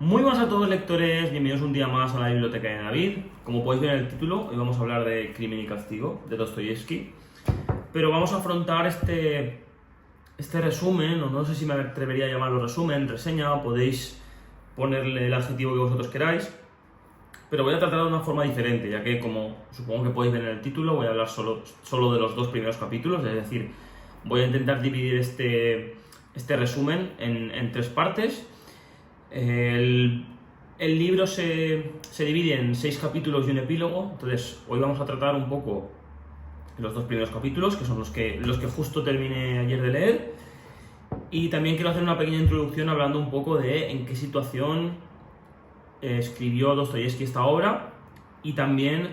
Muy buenas a todos lectores, bienvenidos un día más a la Biblioteca de David. Como podéis ver en el título, hoy vamos a hablar de Crimen y Castigo, de Dostoyevski. Pero vamos a afrontar este resumen, o no sé si me atrevería a llamarlo resumen, reseña, podéis ponerle el adjetivo que vosotros queráis. Pero voy a tratar de una forma diferente, ya que como supongo que podéis ver en el título, voy a hablar solo de los dos primeros capítulos, es decir, voy a intentar dividir este resumen en tres partes. El libro se divide en 6 capítulos y un epílogo, entonces hoy vamos a tratar un poco los dos primeros capítulos, que son los que justo terminé ayer de leer, y también quiero hacer una pequeña introducción hablando un poco de en qué situación escribió Dostoyevski esta obra y también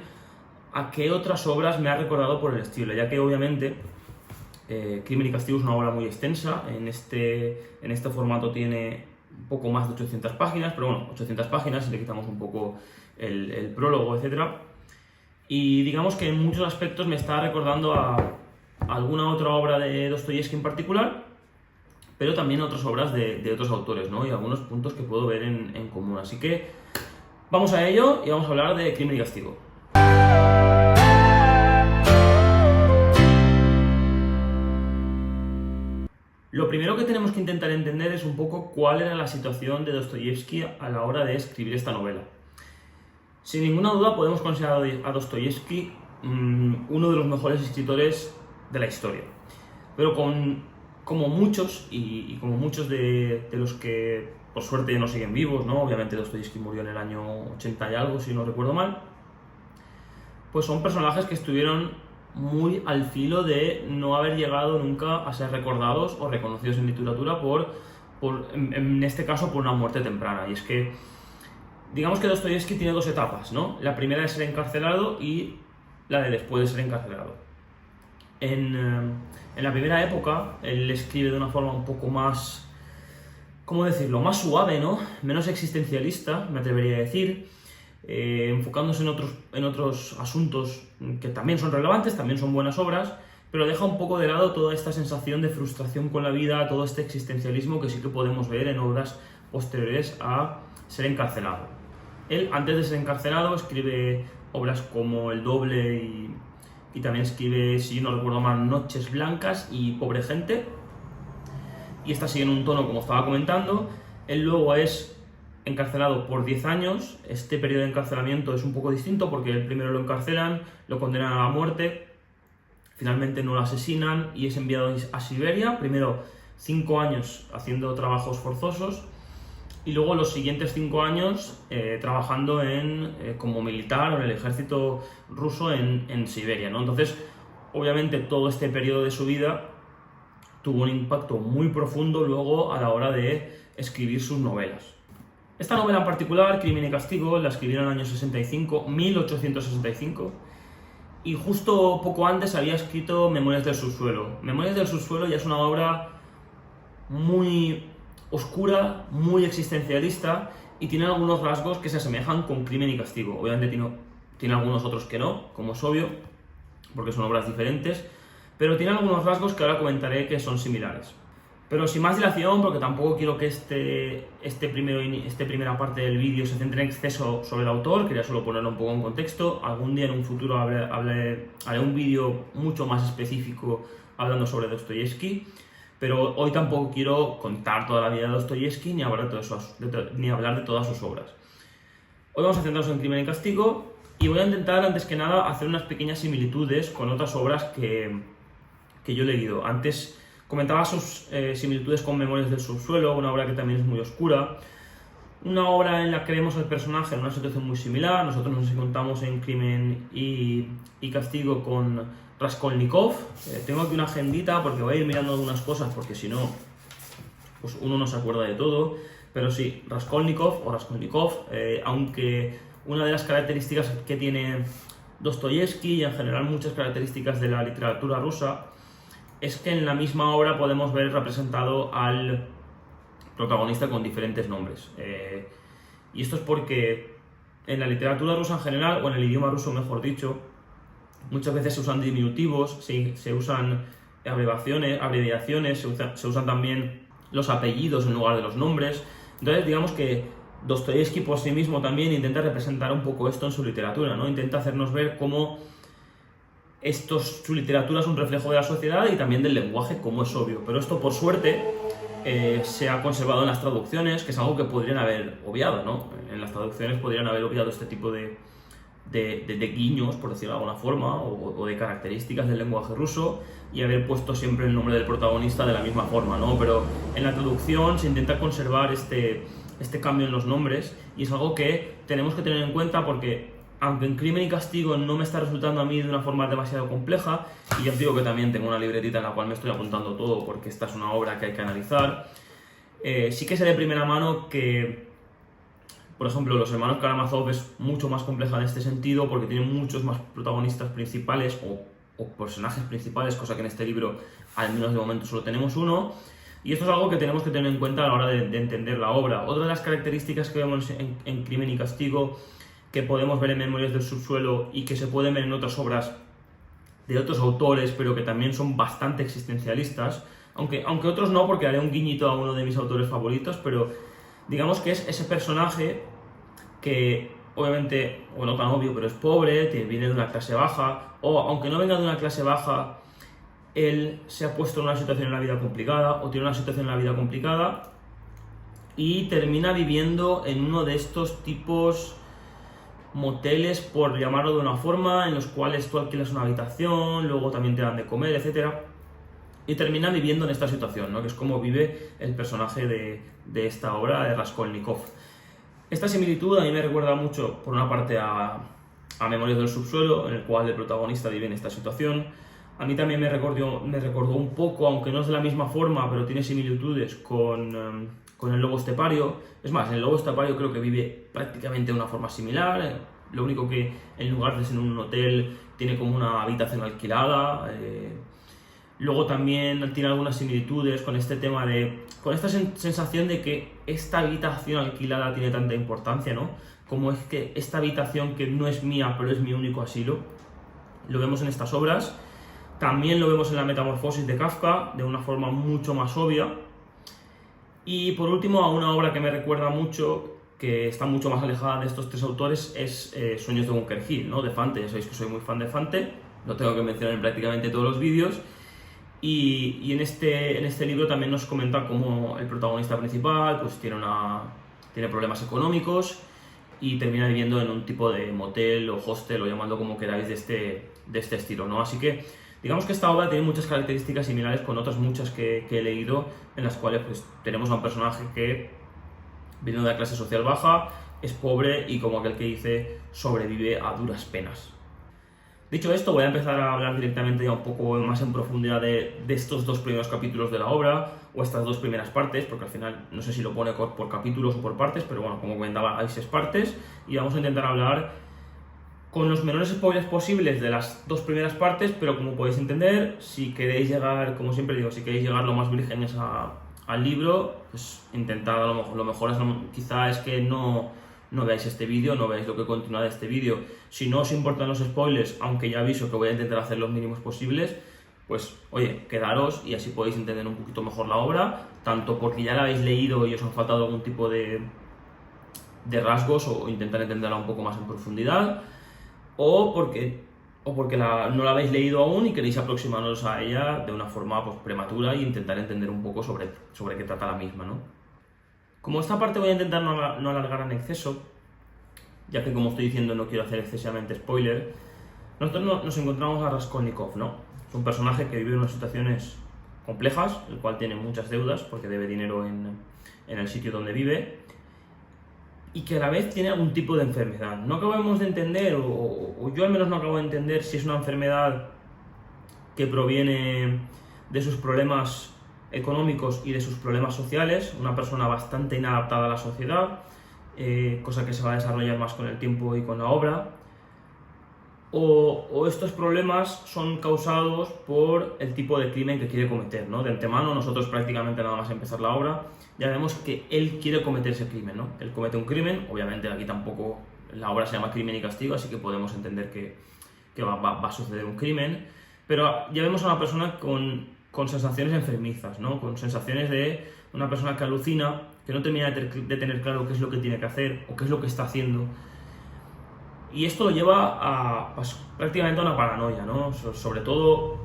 a qué otras obras me ha recordado por el estilo, ya que obviamente Crimen y Castigo es una obra muy extensa, en este formato tiene un poco más de 800 páginas, pero bueno, 800 páginas si le quitamos un poco el prólogo, etc. Y digamos que en muchos aspectos me está recordando a alguna otra obra de Dostoyevski en particular, pero también otras obras de otros autores, ¿no? Y algunos puntos que puedo ver en común. Así que vamos a ello y vamos a hablar de Crimen y Castigo. Lo primero que tenemos que intentar entender es un poco cuál era la situación de Dostoyevski a la hora de escribir esta novela. Sin ninguna duda podemos considerar a Dostoyevski uno de los mejores escritores de la historia. Pero como muchos, y como muchos de los que por suerte ya no siguen vivos, ¿no? Obviamente Dostoyevski murió en el año 80 y algo, si no recuerdo mal, pues son personajes que estuvieron muy al filo de no haber llegado nunca a ser recordados o reconocidos en literatura en este caso por una muerte temprana. Y es que, digamos que Dostoyevski tiene dos etapas, ¿no? La primera de ser encarcelado y la de después de ser encarcelado. En la primera época, él escribe de una forma un poco más, ¿cómo decirlo?, más suave, ¿no? Menos existencialista, me atrevería a decir, enfocándose en otros asuntos que también son relevantes, también son buenas obras, pero deja un poco de lado toda esta sensación de frustración con la vida, todo este existencialismo que sí que podemos ver en obras posteriores a ser encarcelado. Él, antes de ser encarcelado, escribe obras como El Doble y también escribe, si no recuerdo mal, Noches Blancas y Pobre Gente, y esta sigue en un tono como estaba comentando. Él luego es encarcelado por 10 años, este periodo de encarcelamiento es un poco distinto porque el primero lo encarcelan, lo condenan a la muerte, finalmente no lo asesinan y es enviado a Siberia, primero 5 años haciendo trabajos forzosos y luego los siguientes 5 años trabajando como militar o en el ejército ruso en Siberia, ¿no? Entonces, obviamente todo este periodo de su vida tuvo un impacto muy profundo luego a la hora de escribir sus novelas. Esta novela en particular, Crimen y Castigo, la escribieron en el año 1865, y justo poco antes había escrito Memorias del Subsuelo. Memorias del Subsuelo ya es una obra muy oscura, muy existencialista, y tiene algunos rasgos que se asemejan con Crimen y Castigo. Obviamente tiene algunos otros que no, como es obvio, porque son obras diferentes, pero tiene algunos rasgos que ahora comentaré que son similares. Pero sin más dilación, porque tampoco quiero que esta primera parte del vídeo se centre en exceso sobre el autor, quería solo ponerlo un poco en contexto. Algún día en un futuro haré un vídeo mucho más específico hablando sobre Dostoyevski, pero hoy tampoco quiero contar toda la vida de Dostoyevski ni hablar de todas sus obras. Hoy vamos a centrarnos en Crimen y Castigo y voy a intentar, antes que nada, hacer unas pequeñas similitudes con otras obras que yo he leído. Antes comentaba sus similitudes con Memorias del Subsuelo, una obra que también es muy oscura, una obra en la que vemos al personaje en una situación muy similar. Nosotros nos encontramos en Crimen y Castigo con Raskolnikov. Tengo aquí una agendita porque voy a ir mirando algunas cosas, porque si no, pues uno no se acuerda de todo. Pero sí, Raskolnikov, aunque una de las características que tiene Dostoyevski y en general muchas características de la literatura rusa es que en la misma obra podemos ver representado al protagonista con diferentes nombres. Y esto es porque en la literatura rusa en general, o en el idioma ruso mejor dicho, muchas veces se usan diminutivos, se usan abreviaciones, se usan también los apellidos en lugar de los nombres. Entonces digamos que Dostoyevsky por sí mismo también intenta representar un poco esto en su literatura, ¿no? Intenta hacernos ver cómo su literatura es un reflejo de la sociedad y también del lenguaje, como es obvio. Pero esto, por suerte, se ha conservado en las traducciones, que es algo que podrían haber obviado, ¿no? En las traducciones podrían haber obviado este tipo de guiños, por decirlo de alguna forma, o de características del lenguaje ruso, y haber puesto siempre el nombre del protagonista de la misma forma, ¿no? Pero en la traducción se intenta conservar este cambio en los nombres, y es algo que tenemos que tener en cuenta porque, aunque en Crimen y Castigo no me está resultando a mí de una forma demasiado compleja, y ya os digo que también tengo una libretita en la cual me estoy apuntando todo porque esta es una obra que hay que analizar, sí que sé de primera mano que, por ejemplo, Los hermanos Karamazov es mucho más compleja en este sentido porque tiene muchos más protagonistas principales o personajes principales, cosa que en este libro, al menos de momento, solo tenemos uno. Y esto es algo que tenemos que tener en cuenta a la hora de entender la obra. Otra de las características que vemos en Crimen y Castigo, que podemos ver en Memorias del subsuelo y que se pueden ver en otras obras de otros autores, pero que también son bastante existencialistas, aunque otros no, porque haré un guiñito a uno de mis autores favoritos, pero digamos que es ese personaje que, obviamente, o no tan obvio, pero es pobre, viene de una clase baja, o aunque no venga de una clase baja, él se ha puesto en una situación en la vida complicada, o tiene una situación en la vida complicada, y termina viviendo en uno de estos tipos moteles, por llamarlo de una forma, en los cuales tú alquilas una habitación, luego también te dan de comer, etc. Y termina viviendo en esta situación, ¿no? Que es como vive el personaje de esta obra de Raskolnikov. Esta similitud a mí me recuerda mucho, por una parte, a Memorias del subsuelo, en el cual el protagonista vive en esta situación. A mí también me recordó un poco, aunque no es de la misma forma, pero tiene similitudes con el lobo estepario. Es más, el lobo estepario creo que vive prácticamente de una forma similar. Lo único que en lugar de ser en un hotel tiene como una habitación alquilada. Luego también tiene algunas similitudes con este tema con esta sensación de que esta habitación alquilada tiene tanta importancia, ¿no? Como es que esta habitación que no es mía, pero es mi único asilo. Lo vemos en estas obras. También lo vemos en la Metamorfosis de Kafka, de una forma mucho más obvia. Y por último, a una obra que me recuerda mucho, que está mucho más alejada de estos tres autores, es Sueños de Bunker Hill, ¿no? De Fante. Ya sabéis que soy muy fan de Fante, lo tengo que mencionar en prácticamente todos los vídeos. Y en este libro también nos comenta cómo el protagonista principal pues tiene problemas económicos y termina viviendo en un tipo de motel o hostel, o llamadlo como queráis, de este estilo, ¿no? Así que digamos que esta obra tiene muchas características similares con otras muchas que he leído, en las cuales pues, tenemos a un personaje que viene de una clase social baja, es pobre y, como aquel que dice, sobrevive a duras penas. Dicho esto, voy a empezar a hablar directamente ya un poco más en profundidad de estos dos primeros capítulos de la obra, o estas dos primeras partes, porque al final no sé si lo pone por capítulos o por partes, pero bueno, como comentaba, hay 6 partes, y vamos a intentar hablar con los menores spoilers posibles de las 2 primeras partes, pero como podéis entender, si queréis llegar, como siempre digo, si queréis llegar lo más vírgenes al libro, pues intentad, lo mejor quizá es que no veáis este vídeo, no veáis lo que continúa de este vídeo. Si no os importan los spoilers, aunque ya aviso que voy a intentar hacer los mínimos posibles, pues oye, quedaros y así podéis entender un poquito mejor la obra, tanto porque ya la habéis leído y os han faltado algún tipo de rasgos, o intentar entenderla un poco más en profundidad, o porque no la habéis leído aún y queréis aproximaros a ella de una forma pues, prematura e intentar entender un poco sobre qué trata la misma, ¿no? Como esta parte voy a intentar no alargar en exceso, ya que, como estoy diciendo, no quiero hacer excesivamente spoiler, nosotros nos encontramos a Raskolnikov, ¿no? Es un personaje que vive en unas situaciones complejas, el cual tiene muchas deudas porque debe dinero en el sitio donde vive, y que a la vez tiene algún tipo de enfermedad. No acabamos de entender, o yo al menos no acabo de entender, si es una enfermedad que proviene de sus problemas económicos y de sus problemas sociales, una persona bastante inadaptada a la sociedad, cosa que se va a desarrollar más con el tiempo y con la obra, o estos problemas son causados por el tipo de crimen que quiere cometer, ¿no? De antemano, nosotros prácticamente nada más empezar la obra, ya vemos que él quiere cometer ese crimen, ¿no? Él comete un crimen, obviamente aquí tampoco la obra se llama Crimen y Castigo, así que podemos entender que va a suceder un crimen, pero ya vemos a una persona con sensaciones enfermizas, ¿no? Con sensaciones de una persona que alucina, que no termina de tener claro qué es lo que tiene que hacer o qué es lo que está haciendo. Y esto lo lleva a pues, prácticamente a una paranoia, ¿no? Sobre todo,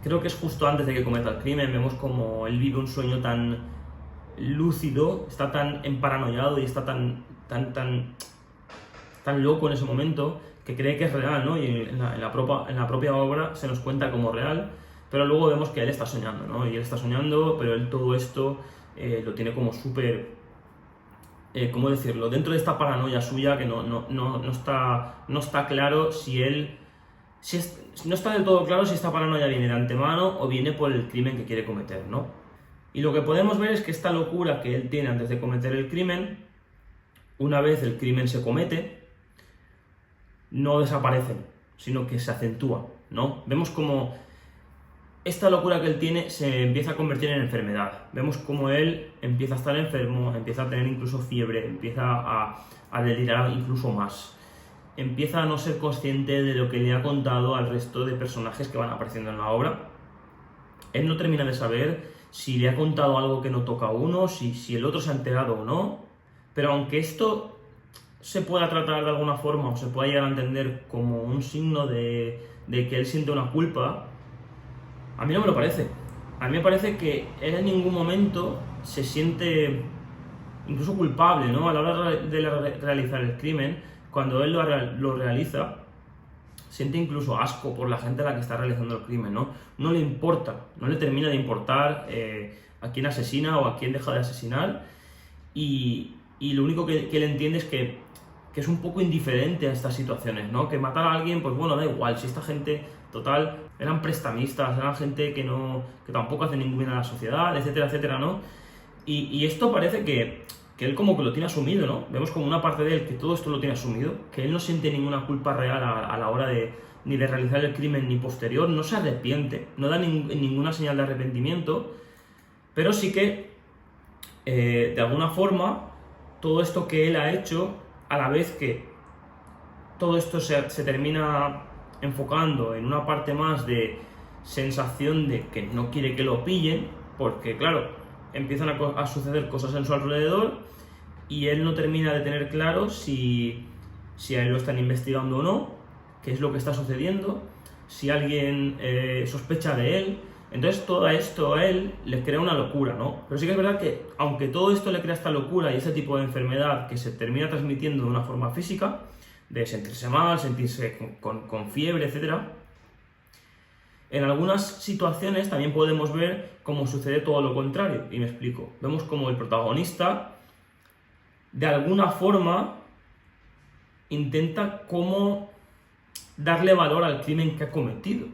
creo que es justo antes de que cometa el crimen, vemos como él vive un sueño tan lúcido, está tan emparanoiado y está tan loco en ese momento que cree que es real, ¿no? Y en la propia obra se nos cuenta como real, pero luego vemos que él está soñando, ¿no? Y él está soñando, pero él todo esto lo tiene como súper... ¿cómo decirlo? Dentro de esta paranoia suya que no está claro si él... no está del todo claro si esta paranoia viene de antemano o viene por el crimen que quiere cometer, ¿no? Y lo que podemos ver es que esta locura que él tiene antes de cometer el crimen, una vez el crimen se comete, no desaparece, sino que se acentúa, ¿no? Vemos como esta locura que él tiene se empieza a convertir en enfermedad. Vemos como él empieza a estar enfermo, empieza a tener incluso fiebre, empieza a delirar incluso más. Empieza a no ser consciente de lo que le ha contado al resto de personajes que van apareciendo en la obra. Él no termina de saber si le ha contado algo que no toca a uno, si el otro se ha enterado o no. Pero aunque esto se pueda tratar de alguna forma o se pueda llegar a entender como un signo de que él siente una culpa, a mí no me lo parece. A mí me parece que él en ningún momento se siente incluso culpable, ¿no? A la hora de realizar el crimen, cuando él lo realiza, siente incluso asco por la gente a la que está realizando el crimen, ¿no? No le importa, no le termina de importar a quién asesina o a quién deja de asesinar, y lo único que él entiende es que es un poco indiferente a estas situaciones, ¿no? Que matar a alguien, pues bueno, da igual, si esta gente, total, eran prestamistas, eran gente que tampoco hace ningún bien a la sociedad, etcétera, etcétera, ¿no? Y esto parece que él como que lo tiene asumido, ¿no? Vemos como una parte de él que todo esto lo tiene asumido, que él no siente ninguna culpa real a la hora ni de realizar el crimen ni posterior, no se arrepiente, no da ninguna señal de arrepentimiento, pero sí que, de alguna forma, todo esto que él ha hecho, a la vez que todo esto se termina enfocando en una parte más de sensación de que no quiere que lo pillen, porque claro, empiezan a suceder cosas en su alrededor y él no termina de tener claro si a él lo están investigando o no, qué es lo que está sucediendo, si alguien sospecha de él. Entonces todo esto a él le crea una locura, ¿no? Pero sí que es verdad que aunque todo esto le crea esta locura y ese tipo de enfermedad que se termina transmitiendo de una forma física, de sentirse mal, sentirse con fiebre, etc., en algunas situaciones también podemos ver cómo sucede todo lo contrario, y me explico. Vemos como el protagonista, de alguna forma, intenta cómo darle valor al crimen que ha cometido.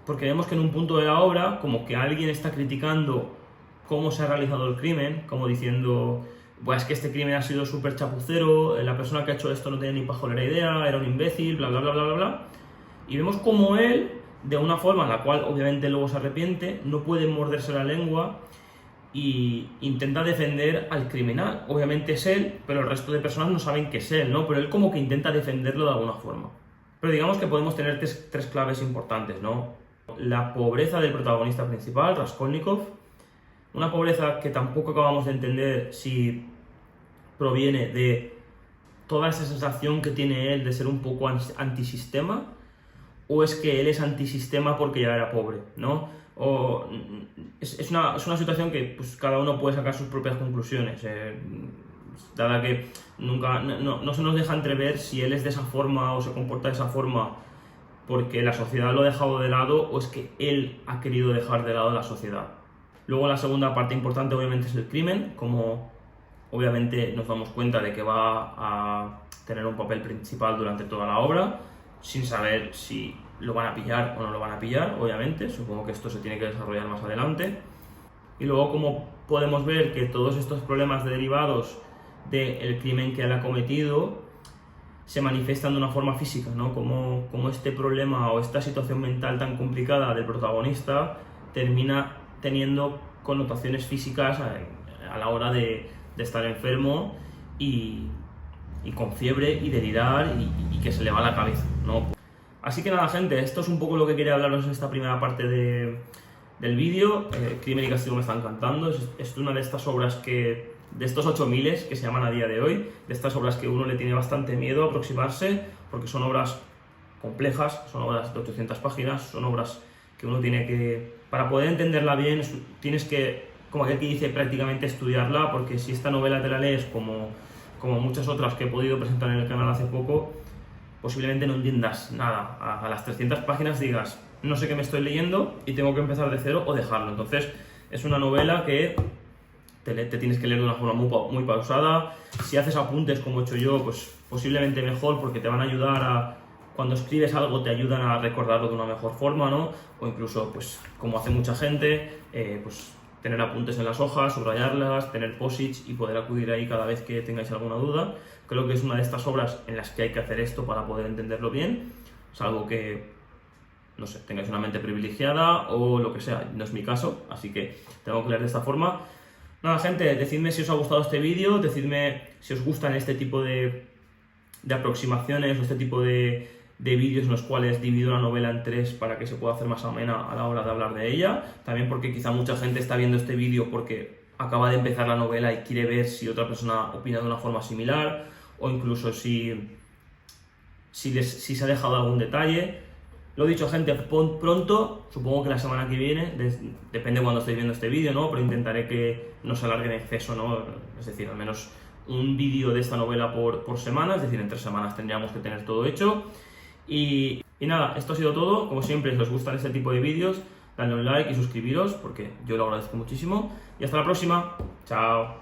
Porque vemos que en un punto de la obra, como que alguien está criticando cómo se ha realizado el crimen, como diciendo, pues que este crimen ha sido súper chapucero, la persona que ha hecho esto no tenía ni pajolera idea, era un imbécil, bla, bla, bla, bla, bla, bla. Y vemos como él, de una forma en la cual obviamente luego se arrepiente, no puede morderse la lengua y intenta defender al criminal. Obviamente es él, pero el resto de personas no saben que es él, ¿no? Pero él como que intenta defenderlo de alguna forma. Pero digamos que podemos tener tres claves importantes, ¿no? La pobreza del protagonista principal, Raskolnikov, una pobreza que tampoco acabamos de entender si proviene de toda esa sensación que tiene él de ser un poco antisistema, o es que él es antisistema porque ya era pobre, ¿no? O es una situación que pues, cada uno puede sacar sus propias conclusiones, dada que no se nos deja entrever si él es de esa forma o se comporta de esa forma porque la sociedad lo ha dejado de lado o es que él ha querido dejar de lado la sociedad. Luego la segunda parte importante obviamente es el crimen, como obviamente nos damos cuenta de que va a tener un papel principal durante toda la obra, sin saber si lo van a pillar o no lo van a pillar, obviamente, supongo que esto se tiene que desarrollar más adelante. Y luego como podemos ver que todos estos problemas derivados del crimen que él ha cometido se manifiestan de una forma física, ¿no? Como este problema o esta situación mental tan complicada del protagonista termina teniendo connotaciones físicas a la hora de estar enfermo y con fiebre y delirar y que se le va la cabeza, ¿no? Así que nada, gente, esto es un poco lo que quería hablaros en esta primera parte del vídeo. Crimen y Castigo me está encantando, es una de estas obras que de estos 8000 que se llaman a día de hoy, de estas obras que uno le tiene bastante miedo a aproximarse, porque son obras complejas, son obras de 800 páginas, son obras que uno tiene que, para poder entenderla bien, tienes que, como aquel que dice, prácticamente estudiarla, porque si esta novela te la lees como muchas otras que he podido presentar en el canal hace poco, posiblemente no entiendas nada. A las 300 páginas digas, no sé qué me estoy leyendo y tengo que empezar de cero o dejarlo. Entonces, es una novela que te tienes que leer de una forma muy pausada. Si haces apuntes como he hecho yo, pues posiblemente mejor, porque te van a ayudar a, cuando escribes algo, te ayudan a recordarlo de una mejor forma, ¿no? O incluso, pues como hace mucha gente, pues tener apuntes en las hojas, subrayarlas, tener posits y poder acudir ahí cada vez que tengáis alguna duda. Creo que es una de estas obras en las que hay que hacer esto para poder entenderlo bien, salvo que, no sé, tengáis una mente privilegiada o lo que sea. No es mi caso, así que tengo que leer de esta forma. Nada, gente, decidme si os ha gustado este vídeo, decidme si os gustan este tipo de aproximaciones o este tipo de vídeos en los cuales divido la novela en 3 para que se pueda hacer más amena a la hora de hablar de ella. También porque quizá mucha gente está viendo este vídeo porque acaba de empezar la novela y quiere ver si otra persona opina de una forma similar, o incluso si se ha dejado algún detalle. Lo dicho, gente, pronto, supongo que la semana que viene, depende de cuando estéis viendo este vídeo, ¿no? Pero intentaré que no se alargue en exceso, ¿no? Es decir, al menos un vídeo de esta novela por semana, es decir, en 3 semanas tendríamos que tener todo hecho. Y nada, esto ha sido todo. Como siempre, si os gustan este tipo de vídeos, dadle un like y suscribiros, porque yo lo agradezco muchísimo. Y hasta la próxima. Chao.